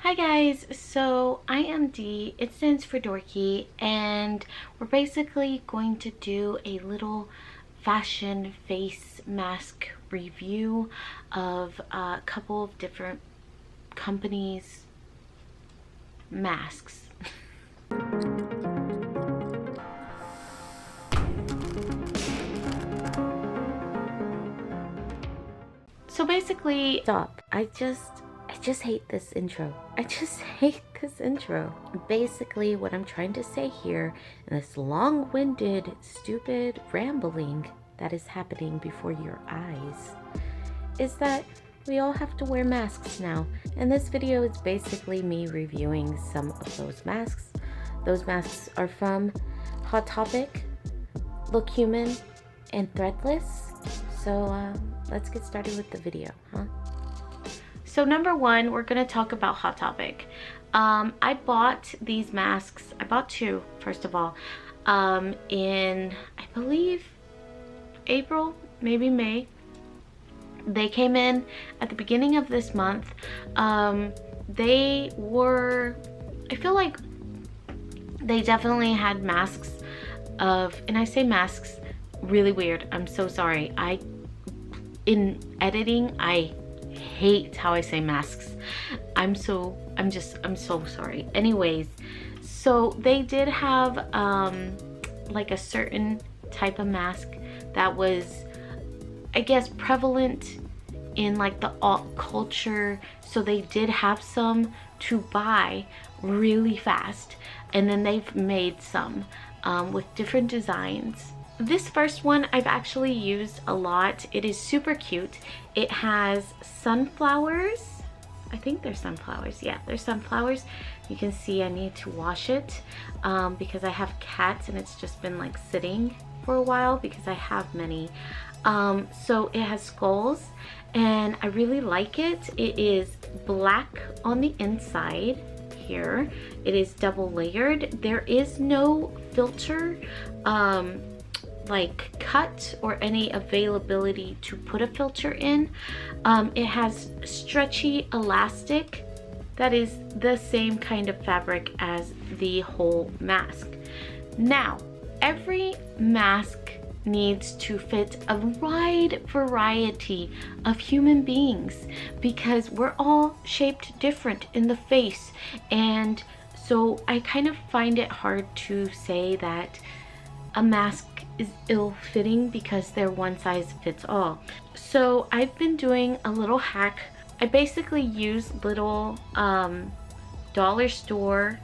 Hi guys, so I am Dee, it stands for dorky, and we're basically going to do a little fashion face mask review of a couple of different companies' masks. So basically, stop. I just hate this intro. I just hate this intro. Basically, what I'm trying to say here in this long-winded, stupid rambling that is happening before your eyes is that we all have to wear masks now. And this video is basically me reviewing some of those masks. Those masks are from Hot Topic, LookHUMAN, and Threadless. So let's get started with the video, huh? So number one, we're gonna talk about Hot Topic. I bought these masks. I bought two, first of all, in, I believe, April, maybe May. They came in at the beginning of this month. They were, I feel like they definitely had masks of, and I say masks really weird. I'm so sorry. In editing, I hate how I say masks. I'm so sorry. Anyways, so they did have like a certain type of mask that was, I guess, prevalent in like the alt culture. So they did have some to buy really fast, and then they've made some with different designs. This first one I've actually used a lot. It is super cute. It has sunflowers. I think they're sunflowers. Yeah, they're sunflowers. You can see I need to wash it because I have cats and it's just been like sitting for a while because I have many. So it has skulls and I really like it. It is black on the inside here. It is double layered. There is no filter like cut or any availability to put a filter in. It has stretchy elastic that is the same kind of fabric as the whole mask. Now, every mask needs to fit a wide variety of human beings because we're all shaped different in the face, and so I kind of find it hard to say that a mask is ill-fitting because they're one size fits all. So I've been doing a little hack. I basically use little dollar store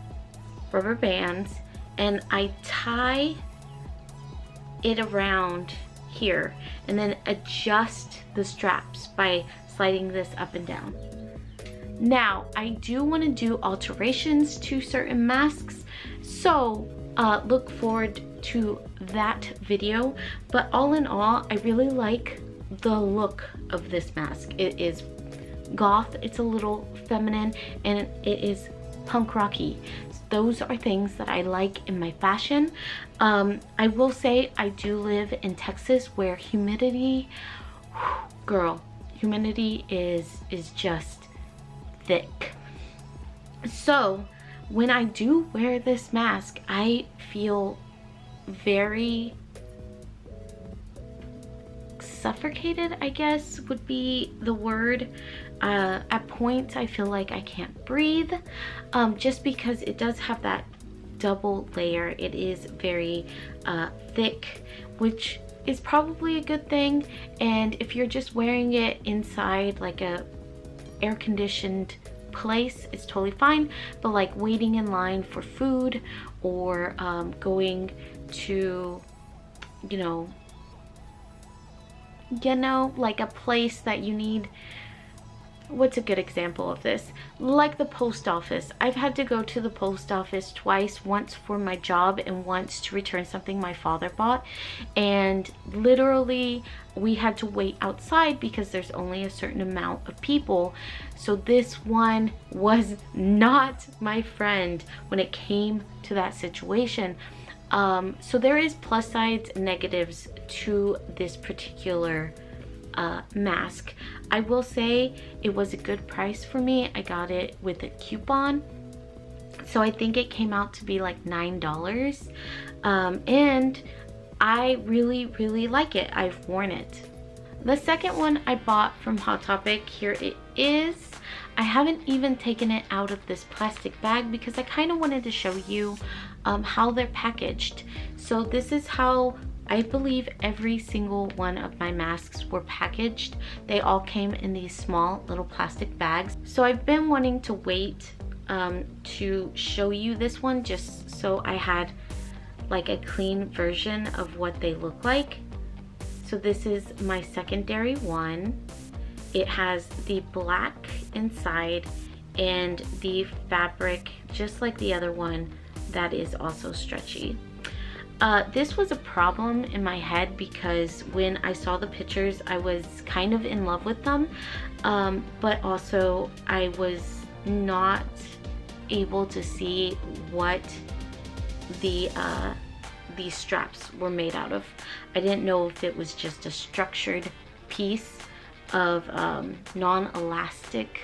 rubber bands and I tie it around here and then adjust the straps by sliding this up and down. Now I do want to do alterations to certain masks, so look forward to that video. But all in all, I really like the look of this mask. It is goth, it's a little feminine, and it is punk rocky. Those are things that I like in my fashion. I will say I do live in Texas where humidity, girl, humidity is just thick. So when I do wear this mask, I feel very suffocated, I guess would be the word. At points I feel like I can't breathe, just because it does have that double layer. It is very thick, which is probably a good thing, and if you're just wearing it inside like a air-conditioned place, it's totally fine. But like waiting in line for food or going to you know like a place that you need, what's a good example of this, like the post office. I've had to go to the post office twice, once for my job and once to return something my father bought, and literally we had to wait outside because there's only a certain amount of people. So this one was not my friend when it came to that situation. So there is plus sides and negatives to this particular mask. I will say it was a good price for me. I got it with a coupon, so I think it came out to be like $9, and I really like it. I've worn it. The second one I bought from Hot Topic, here it is. I haven't even taken it out of this plastic bag because I kind of wanted to show you how they're packaged. So this is how I believe every single one of my masks were packaged. They all came in these small little plastic bags. So I've been wanting to wait to show you this one just so I had like a clean version of what they look like. So this is my secondary one. It has the black inside and the fabric, just like the other one, that is also stretchy. This was a problem in my head because when I saw the pictures, I was kind of in love with them, but also I was not able to see what these straps were made out of. I didn't know if it was just a structured piece of non-elastic,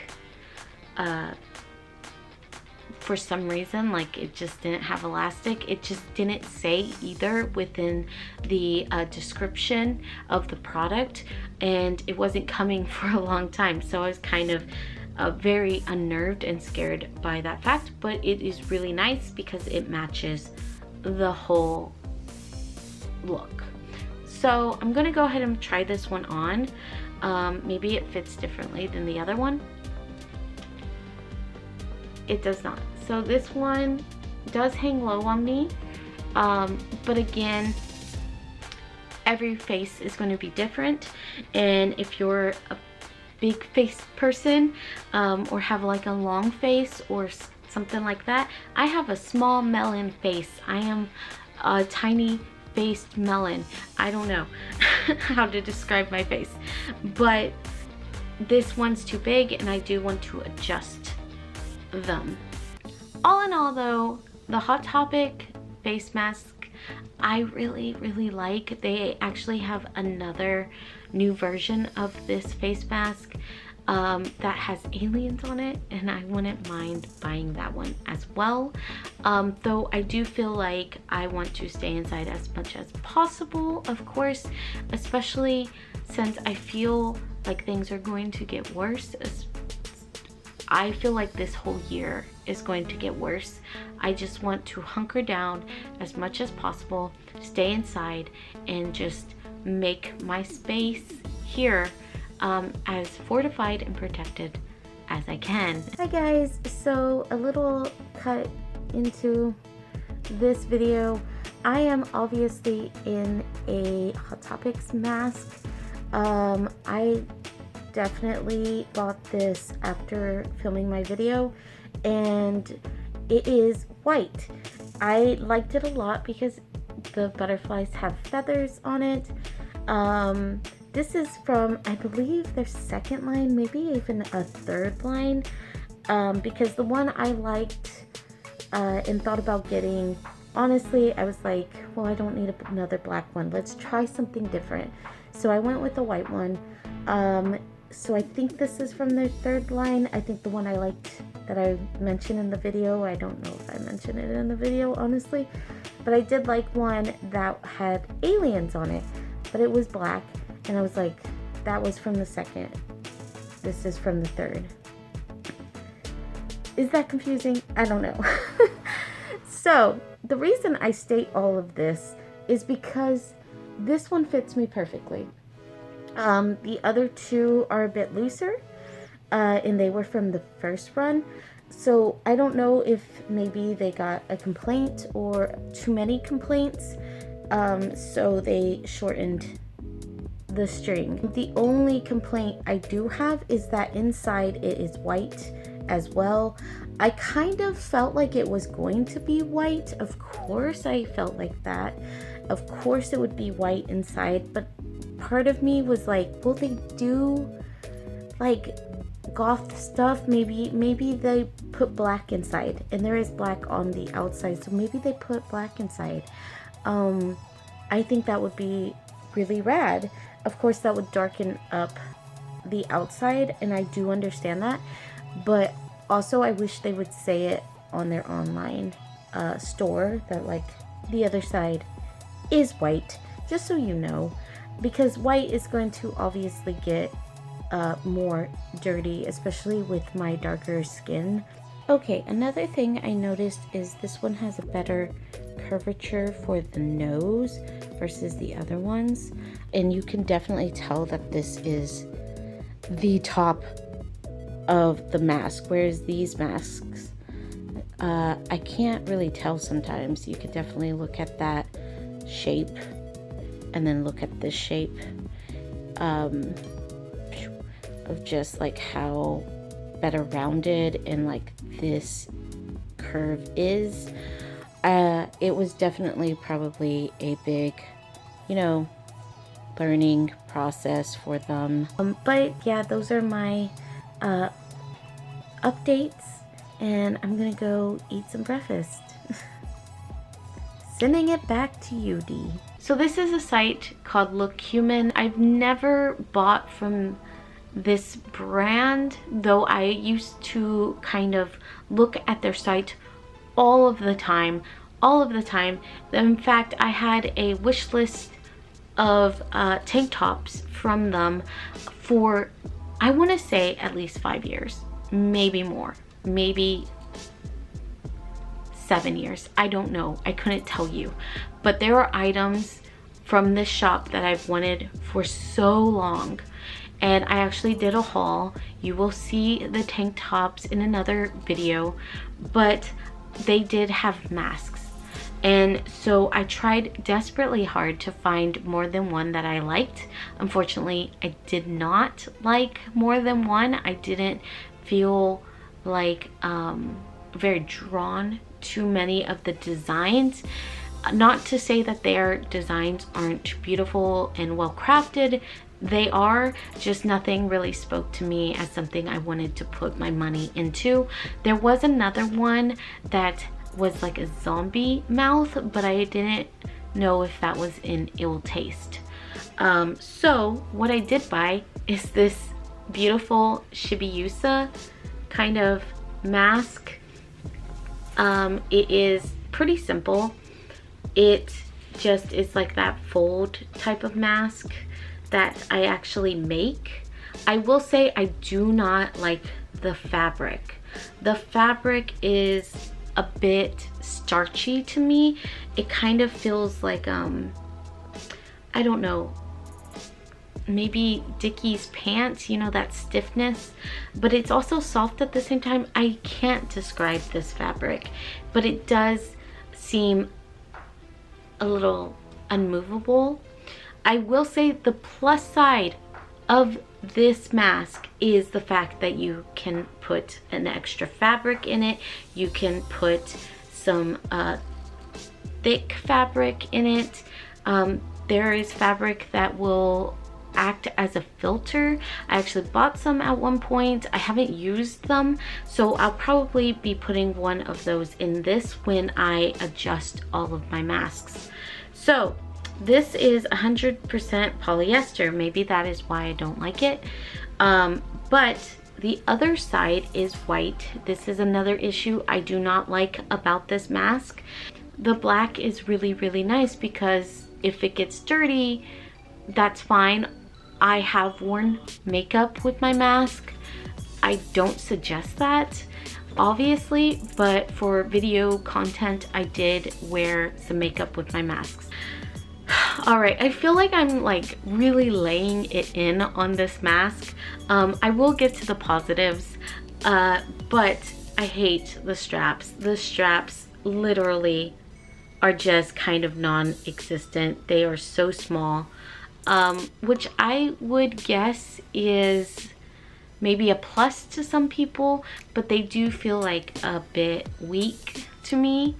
for some reason, like it just didn't have elastic. It just didn't say either within the description of the product, and it wasn't coming for a long time, so I was kind of very unnerved and scared by that fact. But it is really nice because it matches the whole look. So I'm gonna go ahead and try this one on. Maybe it fits differently than the other one. It does not. So this one does hang low on me, but again, every face is going to be different, and if you're a big face person or have like a long face or something like that, I have a small melon face. I am a tiny faced melon. I don't know how to describe my face, but this one's too big and I do want to adjust them. All in all though, the Hot Topic face mask I really like. They actually have another new version of this face mask that has aliens on it, and I wouldn't mind buying that one as well. Though I do feel like I want to stay inside as much as possible, of course, especially since I feel like things are going to get worse. I feel like this whole year is going to get worse. I just want to hunker down as much as possible, stay inside, and just make my space here as fortified and protected as I can. Hi guys, so a little cut into this video. I am obviously in a Hot Topics mask. I definitely bought this after filming my video, and it is white. I liked it a lot because the butterflies have feathers on it. This is from, I believe, their second line, maybe even a third line, because the one I liked and thought about getting, honestly, I was like, well, I don't need another black one. Let's try something different. So I went with the white one. So I think this is from their third line. I think the one I liked that I mentioned in the video, I don't know if I mentioned it in the video, honestly, but I did like one that had aliens on it, but it was black, and I was like, that was from the second. This is from the third. Is that confusing? I don't know. So the reason I state all of this is because this one fits me perfectly. The other two are a bit looser, and they were from the first run. So I don't know if maybe they got a complaint or too many complaints, so they shortened the string. The only complaint I do have is that inside it is white as well. I kind of felt like it was going to be white. Of course I felt like that. Of course it would be white inside, but part of me was like, will they do like goth stuff? Maybe they put black inside, and there is black on the outside, so maybe they put black inside. I think that would be really rad. of course that would darken up the outside, and I do understand that, but also I wish they would say it on their online store that like the other side is white, just so you know, because white is going to obviously get more dirty, especially with my darker skin. Okay, another thing I noticed is this one has a better curvature for the nose versus the other ones, and you can definitely tell that this is the top of the mask, whereas these masks I can't really tell sometimes. You can definitely look at that shape and then look at this shape of just like how better rounded and like this curve is. It was definitely probably a big, you know, learning process for them. But yeah, those are my updates, and I'm gonna go eat some breakfast. Sending it back to you, Dee. So this is a site called LookHUMAN. I've never bought from this brand, though I used to kind of look at their site all of the time. In fact, I had a wish list of tank tops from them for, I want to say, at least 5 years, maybe more, maybe 7 years. I don't know. I couldn't tell you. But there are items from this shop that I've wanted for so long. And I actually did a haul. You will see the tank tops in another video, but they did have masks. And so I tried desperately hard to find more than one that I liked. Unfortunately, I did not like more than one. I didn't feel like very drawn to many of the designs. Not to say that their designs aren't beautiful and well crafted. They are, just nothing really spoke to me as something I wanted to put my money into. There was another one that was like a zombie mouth, but I didn't know if that was in ill taste. So what I did buy is this beautiful Shibuya kind of mask. It is pretty simple. It just is like that fold type of mask that I actually make. I will say I do not like the fabric. The fabric is a bit starchy to me. It kind of feels like I don't know, maybe Dickies pants, you know, that stiffness, but it's also soft at the same time. I can't describe this fabric, but it does seem a little unmovable. I will say the plus side of this mask is the fact that you can put an extra fabric in it. You can put some thick fabric in it. There is fabric that will act as a filter. I actually bought some at one point. I haven't used them, so I'll probably be putting one of those in this when I adjust all of my masks. So this is 100% polyester. Maybe that is why I don't like it. But the other side is white. This is another issue I do not like about this mask. The black is really, really nice because if it gets dirty, that's fine. I have worn makeup with my mask. I don't suggest that, obviously, but for video content, I did wear some makeup with my masks. All right, I feel like I'm like really laying it in on this mask. I will get to the positives, but I hate the straps. The straps literally are just kind of non-existent. They are so small, which I would guess is maybe a plus to some people, but they do feel like a bit weak to me.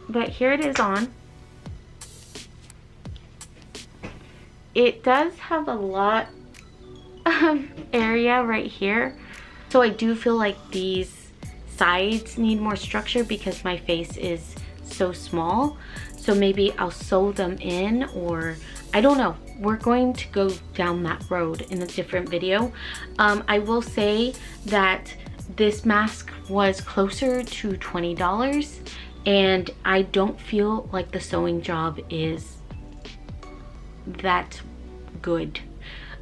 But here it is on. It does have a lot of area right here, so I do feel like these sides need more structure because my face is so small. So maybe I'll sew them in, or I don't know. We're going to go down that road in a different video. I will say that this mask was closer to $20, and I don't feel like the sewing job is that good.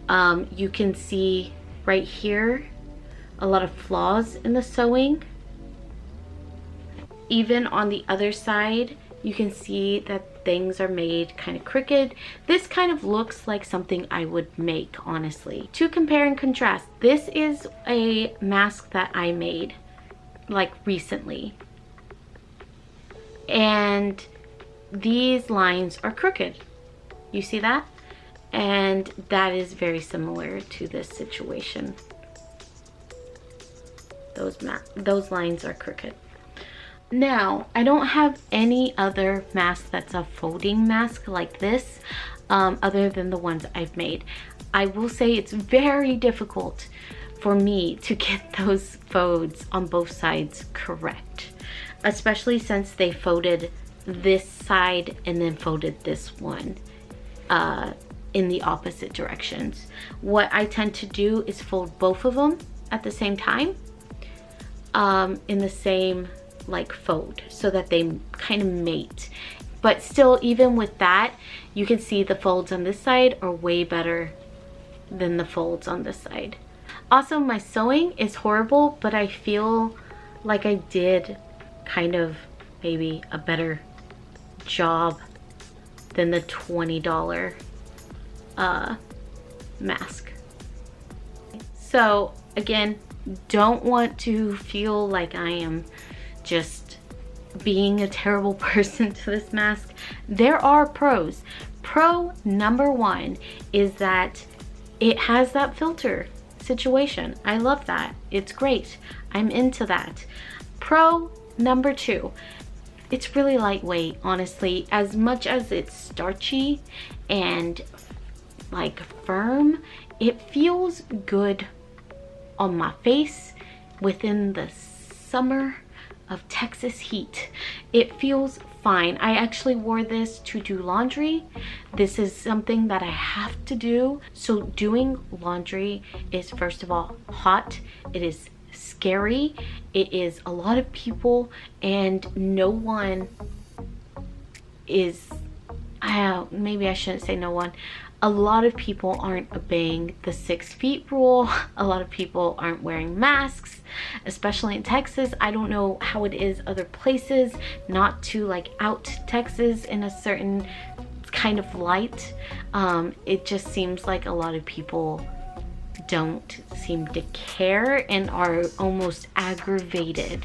You can see right here a lot of flaws in the sewing. Even on the other side, you can see that things are made kind of crooked. This kind of looks like something I would make, honestly. To compare and contrast, this is a mask that I made like recently, and these lines are crooked. You see that? And that is very similar to this situation. Those lines are crooked. Now, I don't have any other mask that's a folding mask like this, other than the ones I've made. I will say it's very difficult for me to get those folds on both sides correct, especially since they folded this side and then folded this one in the opposite directions. What I tend to do is fold both of them at the same time, in the same like fold, so that they kind of mate. But still, even with that, you can see the folds on this side are way better than the folds on this side. Also, my sewing is horrible, but I feel like I did kind of maybe a better job than the $20 mask. So again, don't want to feel like I am just being a terrible person to this mask. There are pros. Pro number one is that it has that filter situation. I love that. It's great. I'm into that. Pro number two, it's really lightweight, honestly. As much as it's starchy and like firm, it feels good on my face within the summer of Texas heat. It feels fine. I actually wore this to do laundry. This is something that I have to do. So doing laundry is, first of all, hot. It is scary. It is a lot of people, and no one is, maybe I shouldn't say no one. A lot of people aren't obeying the 6 feet rule. A lot of people aren't wearing masks, especially in Texas. I don't know how it is other places, not to like out Texas in a certain kind of light. It just seems like a lot of people don't seem to care and are almost aggravated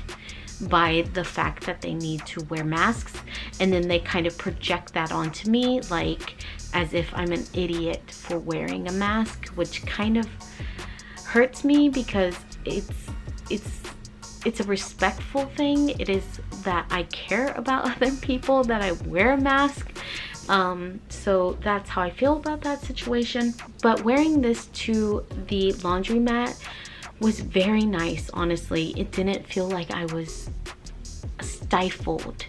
by the fact that they need to wear masks, and then they kind of project that onto me, like as if I'm an idiot for wearing a mask, which kind of hurts me because it's a respectful thing. It is that I care about other people that I wear a mask. So that's how I feel about that situation. But wearing this to the laundromat was very nice, honestly. It didn't feel like I was stifled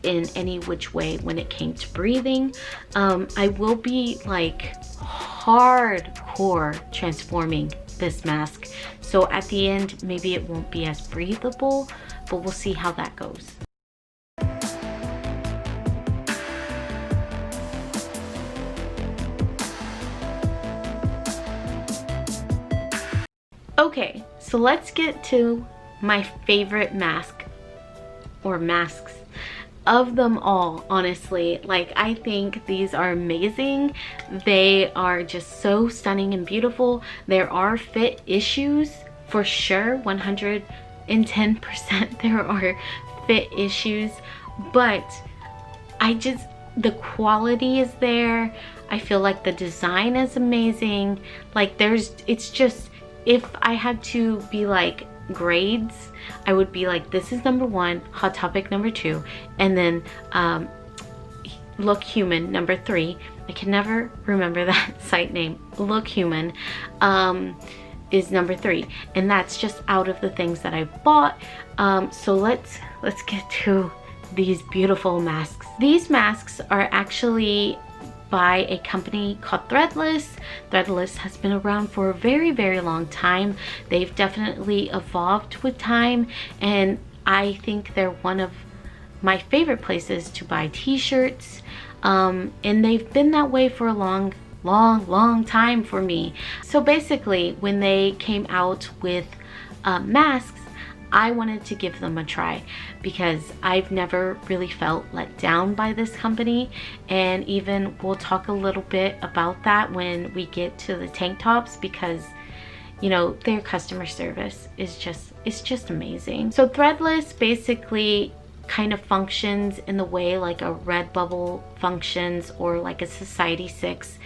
in any which way when it came to breathing. I will be like hardcore transforming this mask, so at the end maybe it won't be as breathable, but we'll see how that goes. Okay, so let's get to my favorite mask, or masks, of them all, honestly. Like, I think these are amazing. They are just so stunning and beautiful. There are fit issues for sure, 110% there are fit issues, but the quality is there. I feel like the design is amazing. Like, it's just, if I had to be like grades, I would be like, this is number 1, Hot Topic number 2, and then LookHUMAN number 3. I can never remember that site name. LookHUMAN is number 3, and that's just out of the things that I bought. So let's get to these beautiful masks. These masks are actually by a company called Threadless. Threadless has been around for a very, very long time. They've definitely evolved with time, and I think they're one of my favorite places to buy t-shirts. And they've been that way for a long time for me. So basically, when they came out with masks, I wanted to give them a try because I've never really felt let down by this company. And even we'll talk a little bit about that when we get to the tank tops, because you know, their customer service is just amazing. So Threadless basically kind of functions in the way like a Redbubble functions, or like a Society6.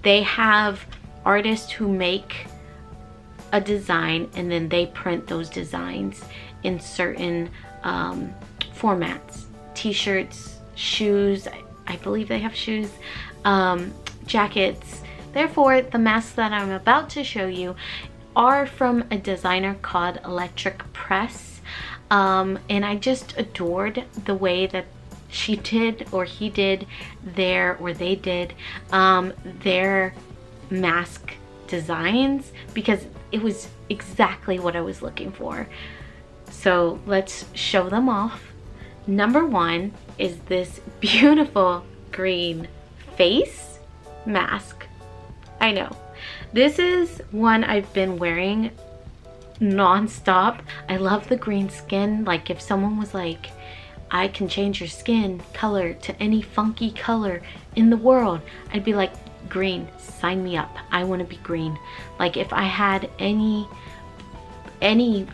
They have artists who make a design and then they print those designs in certain formats. T-shirts, shoes, I believe they have shoes, jackets. Therefore, the masks that I'm about to show you are from a designer called Electric Press. And I just adored the way that she did, or he did their, or they did their mask designs, because it was exactly what I was looking for. So let's show them off. Number one is this beautiful green face mask. I know, this is one I've been wearing non-stop. I love the green skin. Like if someone was like, I can change your skin color to any funky color in the world, I'd be like, green, sign me up. I want to be green. Like if I had any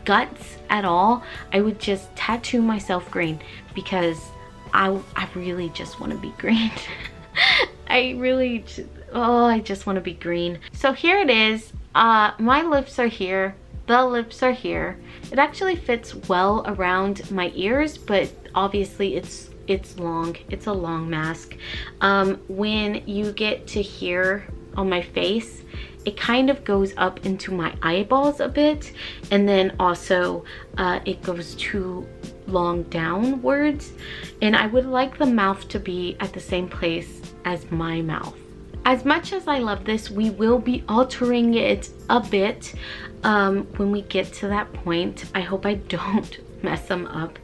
guts at all, I would just tattoo myself green, because I really just want to be green. I just want to be green. So here it is. My lips are here. The lips are here. It actually fits well around my ears, but obviously it's long. It's a long mask. When you get to here on my face, it kind of goes up into my eyeballs a bit, and then also it goes too long downwards, and I would like the mouth to be at the same place as my mouth. As much as I love this, we will be altering it a bit when we get to that point. I hope I don't mess them up.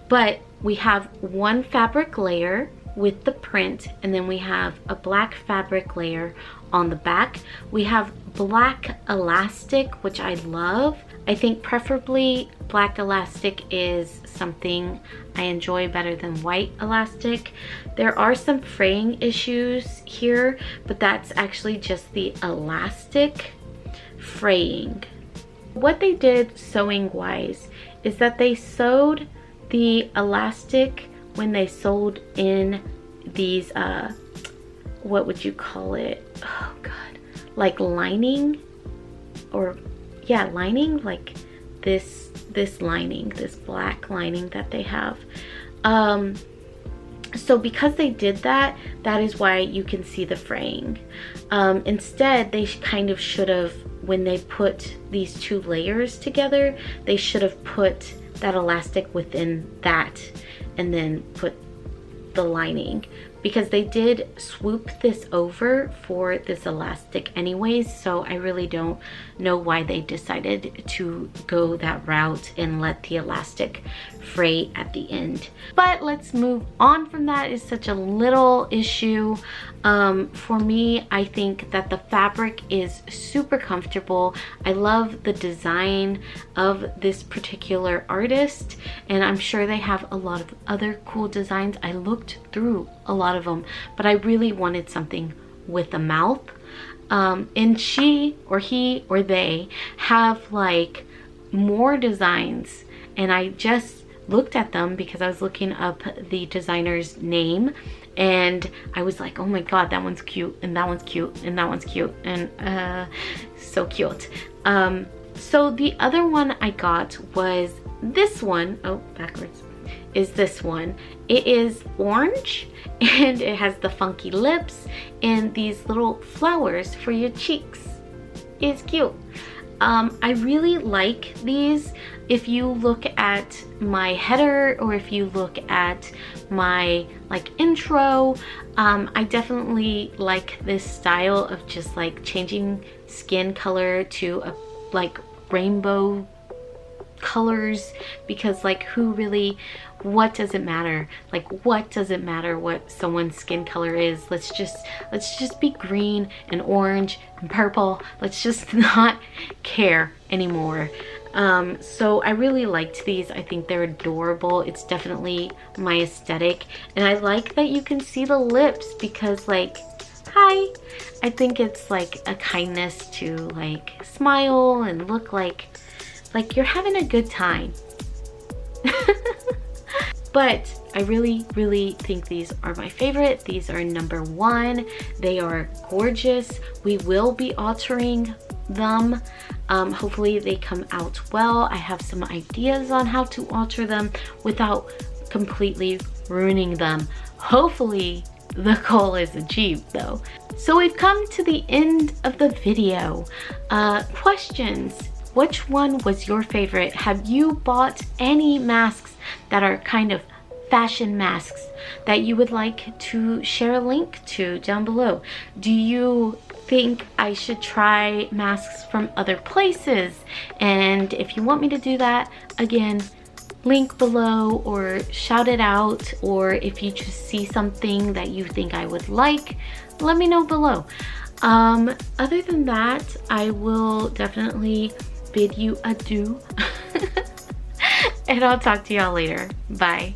But we have one fabric layer with the print, and then we have a black fabric layer on the back. We have black elastic, which I love. I think preferably black elastic is something I enjoy better than white elastic. There are some fraying issues here, but that's actually just the elastic fraying. What they did sewing wise is that they sewed the elastic when they sewed in these what would you call it, oh god, like lining, or yeah, lining, like this lining, this black lining that they have. So because they did that, that is why you can see the fraying. Instead, they kind of should have, when they put these two layers together, they should have put that elastic within that and then put the lining, because they did swoop this over for this elastic anyways. So I really don't know why they decided to go that route and let the elastic fray at the end. But let's move on from that. It's such a little issue. For me, I think that the fabric is super comfortable. I love the design of this particular artist, and I'm sure they have a lot of other cool designs. I looked through a lot of them, but I really wanted something with a mouth. And she or he or they have like more designs, and I just looked at them because I was looking up the designer's name, and I was like, oh my god, that one's cute, and that one's cute, and that one's cute, and so cute. So the other one I got was this one. Oh, backwards. Is this one. It is orange, and it has the funky lips and these little flowers for your cheeks. It's cute. I really like these. if you look at my header or if you look at my like intro, I definitely like this style of just like changing skin color to a like rainbow colors, because like what does it matter? Like, what does it matter what someone's skin color is? Let's just be green and orange and purple. Let's just not care anymore. So I really liked these. I think they're adorable. It's definitely my aesthetic, and I like that you can see the lips, because like, hi, I think it's like a kindness to like smile and look like you're having a good time. But I really think these are my favorite. These are number one. They are gorgeous. We will be altering them. Hopefully they come out well. I have some ideas on how to alter them without completely ruining them. Hopefully the goal is achieved though. So we've come to the end of the video. Questions. Which one was your favorite? Have you bought any masks that are kind of fashion masks that you would like to share a link to down below? Do you think I should try masks from other places? And if you want me to do that, again, link below or shout it out. Or if you just see something that you think I would like, let me know below. Other than that, I will definitely bid you adieu. And I'll talk to y'all later. Bye.